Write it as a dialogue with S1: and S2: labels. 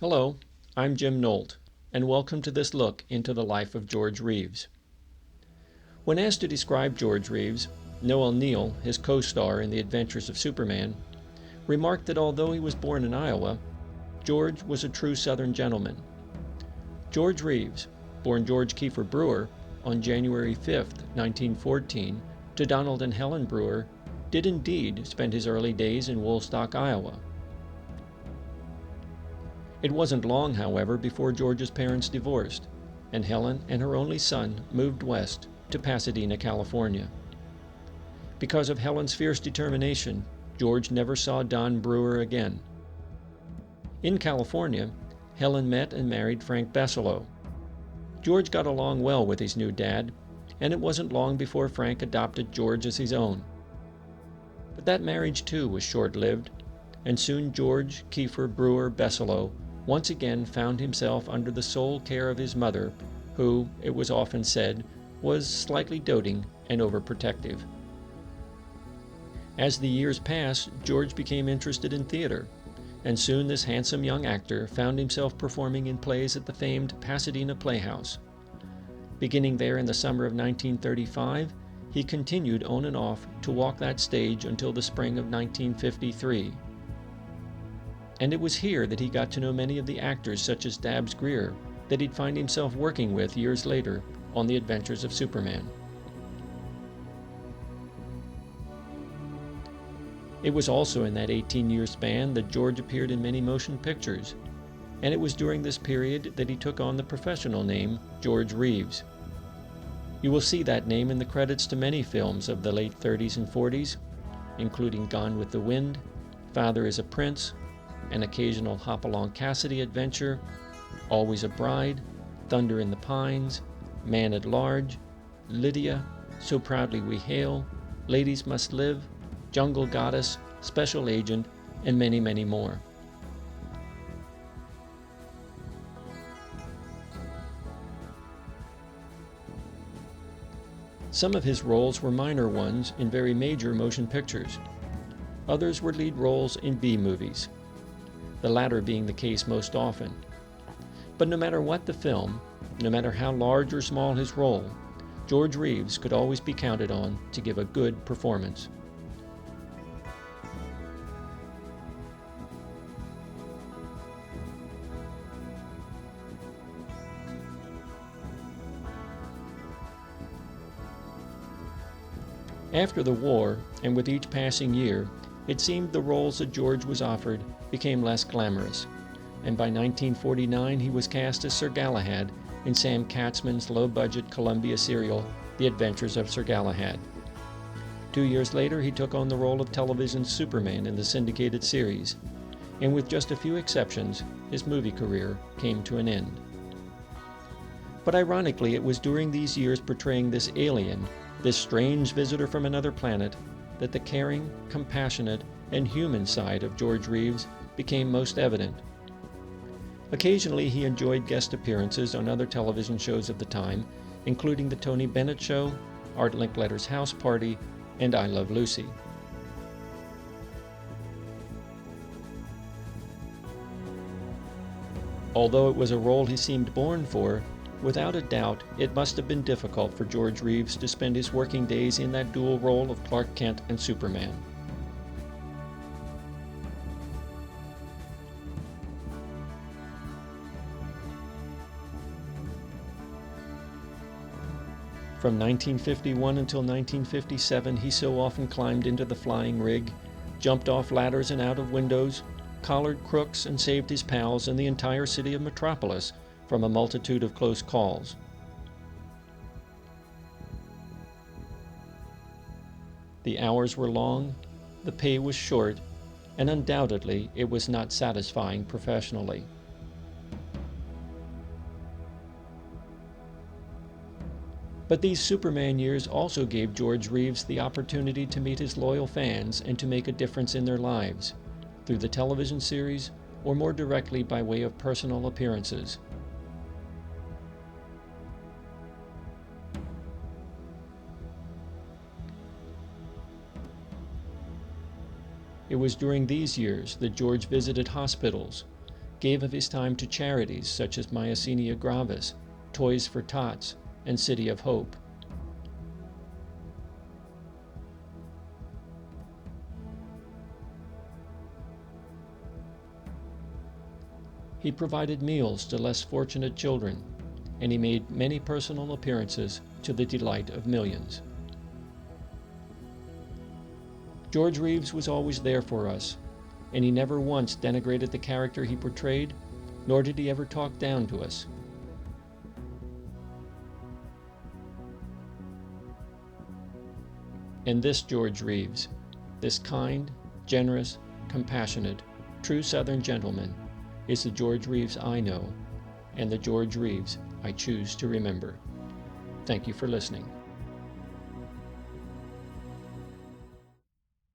S1: Hello, I'm Jim Nolt, and welcome to this look into the life of George Reeves. When asked to describe George Reeves, Noel Neill, his co-star in The Adventures of Superman, remarked that although he was born in Iowa, George was a true Southern gentleman. George Reeves, born George Kiefer Brewer on January 5, 1914, to Donald and Helen Brewer, did indeed spend his early days in Woolstock, Iowa. It wasn't long, however, before George's parents divorced, and Helen and her only son moved west to Pasadena, California. Because of Helen's fierce determination, George never saw Don Brewer again. In California, Helen met and married Frank Besselo. George got along well with his new dad, and it wasn't long before Frank adopted George as his own. But that marriage too was short-lived, and soon George Kiefer Brewer Besselo once again found himself under the sole care of his mother, who, it was often said, was slightly doting and overprotective. As the years passed, George became interested in theater, and soon this handsome young actor found himself performing in plays at the famed Pasadena Playhouse. Beginning there in the summer of 1935, he continued on and off to walk that stage until the spring of 1953. And it was here that he got to know many of the actors such as Dabbs Greer that he'd find himself working with years later on The Adventures of Superman. It was also in that 18-year span that George appeared in many motion pictures, and it was during this period that he took on the professional name George Reeves. You will see that name in the credits to many films of the late 30s and 40s, including Gone with the Wind, Father is a Prince, An Occasional Hopalong Cassidy Adventure, Always a Bride, Thunder in the Pines, Man at Large, Lydia, So Proudly We Hail, Ladies Must Live, Jungle Goddess, Special Agent, and many, many more. Some of his roles were minor ones in very major motion pictures. Others were lead roles in B-movies, the latter being the case most often. But no matter what the film, no matter how large or small his role, George Reeves could always be counted on to give a good performance. After the war, and with each passing year, it seemed the roles that George was offered became less glamorous, and by 1949 he was cast as Sir Galahad in Sam Katzman's low-budget Columbia serial, The Adventures of Sir Galahad. 2 years later, he took on the role of television's Superman in the syndicated series, and with just a few exceptions, his movie career came to an end. But ironically, it was during these years portraying this alien, this strange visitor from another planet, that the caring, compassionate, and human side of George Reeves became most evident. Occasionally he enjoyed guest appearances on other television shows of the time, including The Tony Bennett Show, Art Linkletter's House Party, and I Love Lucy. Although it was a role he seemed born for, without a doubt, it must have been difficult for George Reeves to spend his working days in that dual role of Clark Kent and Superman. From 1951 until 1957, he so often climbed into the flying rig, jumped off ladders and out of windows, collared crooks, and saved his pals and the entire city of Metropolis from a multitude of close calls. The hours were long, the pay was short, and undoubtedly it was not satisfying professionally. But these Superman years also gave George Reeves the opportunity to meet his loyal fans and to make a difference in their lives, through the television series or more directly by way of personal appearances. It was during these years that George visited hospitals, gave of his time to charities such as Myasthenia Gravis, Toys for Tots, and City of Hope. He provided meals to less fortunate children, and he made many personal appearances to the delight of millions. George Reeves was always there for us, and he never once denigrated the character he portrayed, nor did he ever talk down to us. And this George Reeves, this kind, generous, compassionate, true Southern gentleman, is the George Reeves I know, and the George Reeves I choose to remember. Thank you for listening.